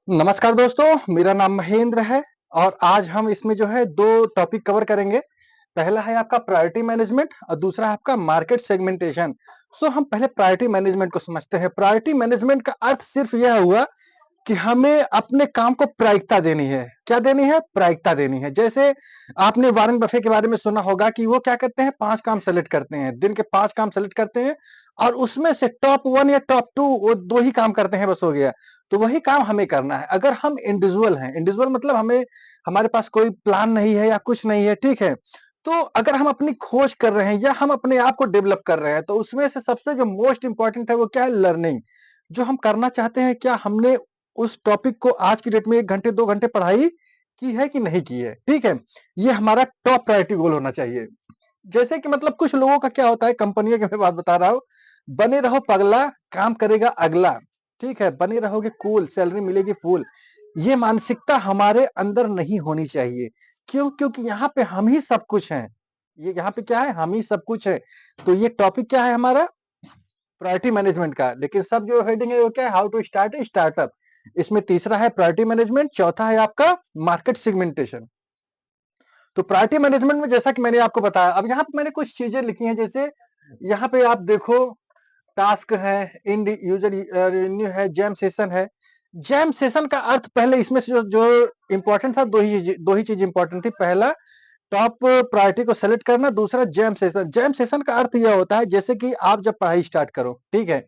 नमस्कार दोस्तों, मेरा नाम महेंद्र है और आज हम इसमें जो है 2 टॉपिक कवर करेंगे। पहला है आपका प्रायोरिटी मैनेजमेंट और दूसरा है आपका मार्केट सेगमेंटेशन। हम पहले प्रायोरिटी मैनेजमेंट को समझते हैं। प्रायोरिटी मैनेजमेंट का अर्थ सिर्फ यह हुआ कि हमें अपने काम को प्रायिकता देनी है। क्या देनी है? प्रायिकता देनी है। जैसे आपने वॉरेन बफे के बारे में सुना होगा कि वो क्या करते हैं, 5 काम सेलेक्ट करते हैं। दिन के 5 काम सेलेक्ट करते हैं और उसमें से टॉप 1 या टॉप 2 वो 2 ही काम करते हैं, बस हो गया। तो वही काम हमें करना है। अगर हम इंडिविजुअल हैं, इंडिविजुअल मतलब हमारे पास कोई प्लान नहीं है या कुछ नहीं है, ठीक है? तो अगर हम अपनी खोज कर रहे हैं या हम अपने आप को डेवलप कर रहे हैं, तो उसमें से सबसे जो मोस्ट इम्पोर्टेंट है वो क्या है? लर्निंग। जो हम करना चाहते हैं, क्या हमने उस टॉपिक को आज की डेट में 1 घंटे 2 घंटे पढ़ाई की है कि नहीं की है, ठीक है? ये हमारा टॉप प्रायोरिटी गोल होना चाहिए। जैसे कि मतलब कुछ लोगों का क्या होता है, कंपनियों की मैं बात बता रहा हूँ, बने रहो पगला, काम करेगा अगला, ठीक है? बने रहोगे कूल, सैलरी मिलेगी फुल। ये मानसिकता हमारे अंदर नहीं होनी चाहिए। क्यों? क्योंकि यहाँ पे हम ही सब कुछ हैं। ये यहाँ पे क्या है? हम ही सब कुछ है। तो ये टॉपिक क्या है हमारा? प्रायोरिटी मैनेजमेंट का। लेकिन सब जो हेडिंग है वो क्या है? How to start a startup. इसमें तीसरा है प्रायोरिटी मैनेजमेंट, चौथा है आपका मार्केट सेगमेंटेशन। तो प्रायोरिटी मैनेजमेंट में जैसा कि मैंने आपको बताया, अब यहाँ पे मैंने कुछ चीजें लिखी हैं। जैसे यहाँ पे आप देखो, टास्क है, इंड यूजर रिन्यू है, जैम सेशन है। जैम सेशन का अर्थ पहले इसमें से जो जो इंपॉर्टेंट था, दो ही चीज इंपॉर्टेंट थी। पहला, टॉप प्रायोरिटी को सेलेक्ट करना। दूसरा, जैम सेशन। जैम सेशन का अर्थ यह होता है जैसे कि आप जब पढ़ाई स्टार्ट करो, ठीक है?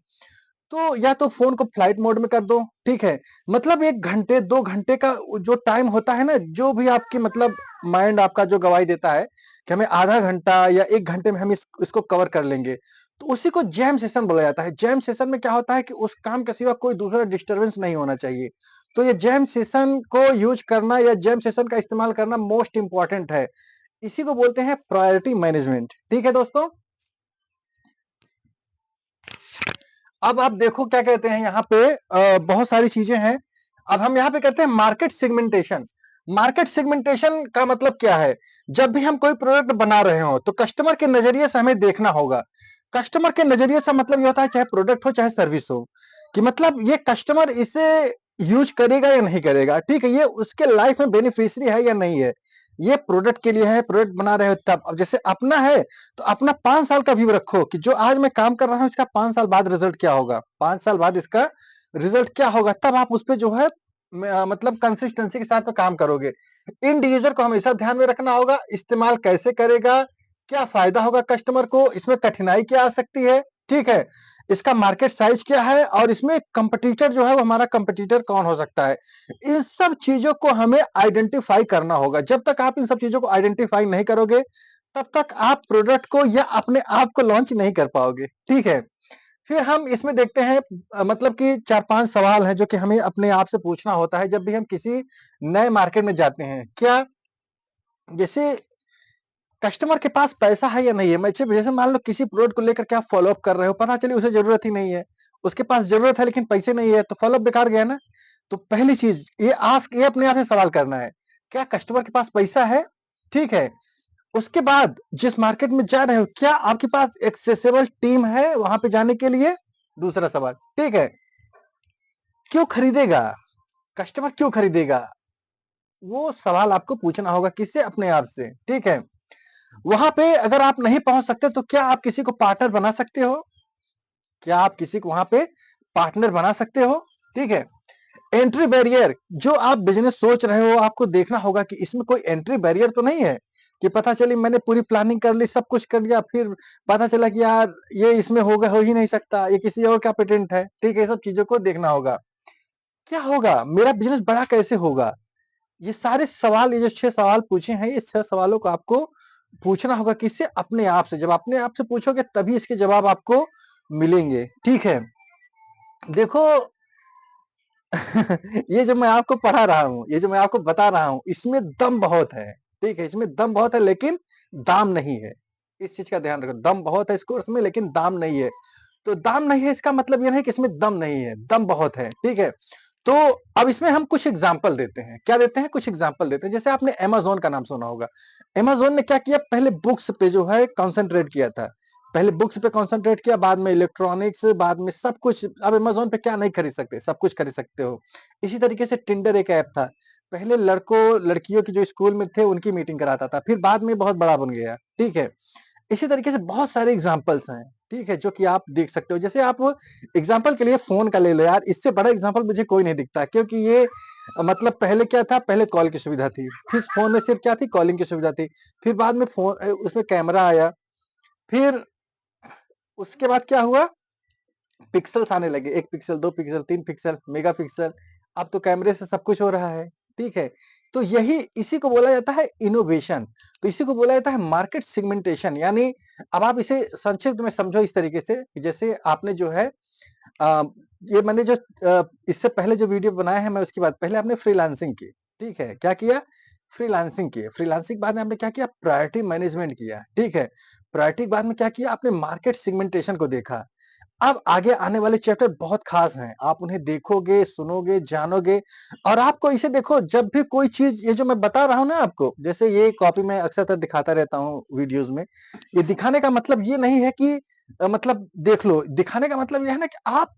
तो या तो फ़ोन को फ्लाइट मोड में कर दो, ठीक है? मतलब 1 घंटे, 2 घंटे का जो टाइम होता है ना, जो भी आपकी मतलब माइंड आपका जो गवाही देता है कि हमें आधा घंटा या 1 घंटे में हम इसको कवर कर लेंगे, तो उसी को जैम सेशन बोला जाता है। जैम सेशन में क्या होता है कि उस काम के सिवा कोई दूसरा डिस्टर्बेंस नहीं होना चाहिए। तो ये जैम सेशन को यूज़ करना या जैम सेशन का इस्तेमाल करना मोस्ट इम्पोर्टेंट है। इसी को बोलते हैं प्रायोरिटी मैनेजमेंट, ठीक है दोस्तों? अब आप देखो क्या कहते हैं यहाँ पे, बहुत सारी चीजें हैं। अब हम यहाँ पे करते हैं मार्केट सेगमेंटेशन। मार्केट सेगमेंटेशन का मतलब क्या है? जब भी हम कोई प्रोडक्ट बना रहे हो तो कस्टमर के नजरिए से हमें देखना होगा। कस्टमर के नजरिए से मतलब ये होता है, चाहे प्रोडक्ट हो चाहे सर्विस हो, कि मतलब ये कस्टमर इसे यूज करेगा या नहीं करेगा, ठीक है? ये उसके लाइफ में बेनिफिशियरी है या नहीं है। ये प्रोडक्ट के लिए है, प्रोडक्ट बना रहे हो तब। अब जैसे अपना है, तो अपना 5 साल का व्यू रखो कि जो आज मैं काम कर रहा हूँ इसका 5 साल बाद रिजल्ट क्या होगा, 5 साल बाद इसका रिजल्ट क्या होगा, तब आप उस पे जो है मतलब कंसिस्टेंसी के साथ में काम करोगे। इंड यूजर को हमेशा ध्यान में रखना होगा, इस्तेमाल कैसे करेगा, क्या फायदा होगा कस्टमर को, इसमें कठिनाई क्या आ सकती है, ठीक है? इसका मार्केट साइज क्या है और इसमें कंपटीटर जो है वो हमारा कंपटीटर कौन हो सकता है। इन सब चीजों को हमें आइडेंटिफाई करना होगा। जब तक आप इन सब चीजों को आइडेंटिफाई नहीं करोगे, तब तक आप प्रोडक्ट को या अपने आप को लॉन्च नहीं कर पाओगे, ठीक है? फिर हम इसमें देखते हैं, मतलब कि 4-5 सवाल हैं जो कि हमें अपने आप से पूछना होता है जब भी हम किसी नए मार्केट में जाते हैं। क्या? जैसे कस्टमर के पास पैसा है या नहीं है? मैं जैसे मान लो किसी प्रोडक्ट को लेकर के आप फ़ॉलो अप कर रहे हो, पता चले उसे ज़रूरत ही नहीं है। उसके पास ज़रूरत है लेकिन पैसे नहीं है, तो फ़ॉलो अप बेकार गया ना। तो पहली चीज़ ये अपने आप से सवाल करना है, क्या कस्टमर के पास पैसा है? ठीक है। उसके बाद जिस मार्केट में जा रहे हो, क्या आपके पास एक्सेसिबल टीम है वहाँ पे जाने के लिए? दूसरा सवाल, ठीक है। क्यों खरीदेगा? कस्टमर क्यों खरीदेगा? वो सवाल आपको पूछना होगा, किससे? अपने आप से, ठीक है। वहां पे अगर आप नहीं पहुंच सकते तो क्या आप किसी को पार्टनर बना सकते हो? क्या आप किसी को वहां पे पार्टनर बना सकते हो? ठीक है। एंट्री बैरियर, जो आप बिजनेस सोच रहे हो आपको देखना होगा कि इसमें कोई एंट्री बैरियर तो नहीं है कि पता चली मैंने पूरी प्लानिंग कर ली, सब कुछ कर लिया, फिर पता चला कि यार ये इसमें होगा, हो ही नहीं सकता, ये किसी और का पेटेंट है, ठीक है? ये सब चीजों को देखना होगा। क्या होगा, मेरा बिजनेस बड़ा कैसे होगा? ये सारे सवाल, ये जो 6 सवाल पूछे हैं, ये 6 सवालों को आपको पूछना होगा, किससे? अपने आप से। जब अपने आप से पूछोगे तभी इसके जवाब आपको मिलेंगे, ठीक है? देखो, ये जो मैं आपको पढ़ा रहा हूँ, ये जो मैं आपको बता रहा हूँ, इसमें दम बहुत है, ठीक है? इसमें दम बहुत है लेकिन दाम नहीं है। इस चीज़ का ध्यान रखो, दम बहुत है इस कोर्स में लेकिन दाम नहीं है। तो दाम नहीं है इसका मतलब ये नहीं कि इसमें दम नहीं है, दम बहुत है, ठीक है? तो अब इसमें हम कुछ एग्जाम्पल देते हैं। क्या देते हैं? कुछ एग्जाम्पल देते हैं। जैसे आपने अमेज़न का नाम सुना होगा। अमेज़न ने क्या किया, पहले बुक्स पे जो है कंसंट्रेट किया था। पहले बुक्स पे कंसंट्रेट किया, बाद में इलेक्ट्रॉनिक्स, बाद में सब कुछ। अब अमेज़न पे क्या नहीं खरीद सकते, सब कुछ खरीद सकते हो। इसी तरीके से टिंडर एक ऐप था। पहले लड़कों-लड़कियों की जो स्कूल में थे उनकी मीटिंग कराता था, फिर बाद में बहुत बड़ा बन गया, ठीक है? इसी तरीके से बहुत सारे एग्ज़ाम्पल्स हैं, ठीक है? जो कि आप देख सकते हो। जैसे आप एग्ज़ाम्पल के लिए फ़ोन का ले लो यार, इससे बड़ा एग्ज़ाम्पल मुझे कोई नहीं दिखता, क्योंकि ये मतलब पहले क्या था, पहले कॉल की सुविधा थी, फिर फ़ोन में सिर्फ़ क्या थी, कॉलिंग की सुविधा थी, फिर बाद में उसमें कैमरा आया, फिर उसके बाद क्या हुआ, पिक्सेल्स आने लगे, 1 पिक्सेल, 2 पिक्सेल, 3 पिक्सेल, मेगापिक्सेल, अब तो कैमरे से सब कुछ हो रहा है, ठीक है? तो यही इसी को बोला जाता है इनोवेशन, तो इसी को बोला जाता है मार्केट सेगमेंटेशन। यानी अब आप इसे संक्षिप्त में समझो इस तरीके से कि जैसे आपने जो है अ, ये मैंने जो इससे पहले जो वीडियो बनाया है मैं उसकी बात, पहले आपने फ्रीलांसिंग की, ठीक है? क्या किया? फ्रीलांसिंग किए, फ्रीलांसिंग के बाद में आपने क्या किया? प्रायोरिटी मैनेजमेंट किया, ठीक है? प्रायोरिटी के बाद में क्या किया? आपने मार्केट सेगमेंटेशन को देखा। अब आगे आने वाले चैप्टर बहुत खास हैं। आप उन्हें देखोगे, सुनोगे, जानोगे और आपको इसे देखो, जब भी कोई चीज़ ये जो मैं बता रहा हूँ ना आपको, जैसे ये कॉपी मैं अक्सर दिखाता रहता हूँ वीडियोज़ में। ये दिखाने का मतलब ये नहीं है कि मतलब देख लो, दिखाने का मतलब ये है ना कि आप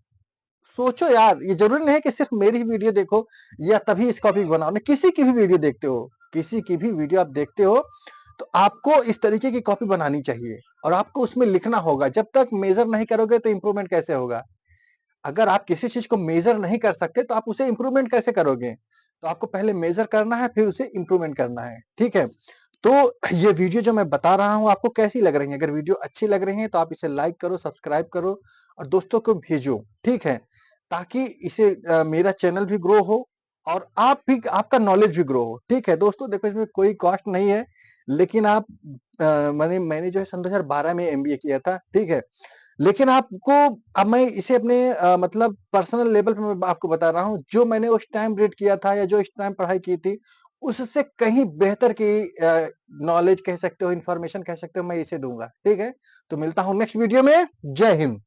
सोचो यार, ये ज़रूरी नहीं है कि सिर्फ़ मेरी ही वीडियो देखो या तभी इस कॉपी को बनाओ। नहीं, किसी की भी वीडियो देखते हो, किसी की भी वीडियो आप देखते हो, तो आपको इस तरीके की कॉपी बनानी चाहिए और आपको उसमें लिखना होगा। जब तक मेज़र नहीं करोगे तो इम्प्रूवमेंट कैसे होगा? अगर आप किसी चीज़ को मेज़र नहीं कर सकते तो आप उसे इम्प्रूवमेंट कैसे करोगे? तो आपको पहले मेज़र करना है, फिर उसे इम्प्रूवमेंट करना है, ठीक है? तो ये वीडियो जो मैं बता रहा हूँ आपको कैसी लग रही है? अगर वीडियो अच्छी लग रही है तो आप इसे लाइक करो, सब्सक्राइब करो और दोस्तों को भेजो, ठीक है? ताकि इसे मेरा चैनल भी ग्रो हो और आप भी, आपका नॉलेज भी ग्रो हो, ठीक है? दोस्तों देखो, इसमें कोई कॉस्ट नहीं है, लेकिन आप मैंने जो है सन 2012 में एमबीए किया था, ठीक है? लेकिन आपको, अब मैं इसे अपने मतलब पर्सनल लेवल पे मैं आपको बता रहा हूँ, जो मैंने उस टाइम रीड किया था या जो इस टाइम पढ़ाई की थी, उससे कहीं बेहतर की नॉलेज कह सकते हो, इन्फॉर्मेशन कह सकते हो, मैं इसे दूँगा, ठीक है? तो मिलता हूँ नेक्स्ट वीडियो में। जय हिंद।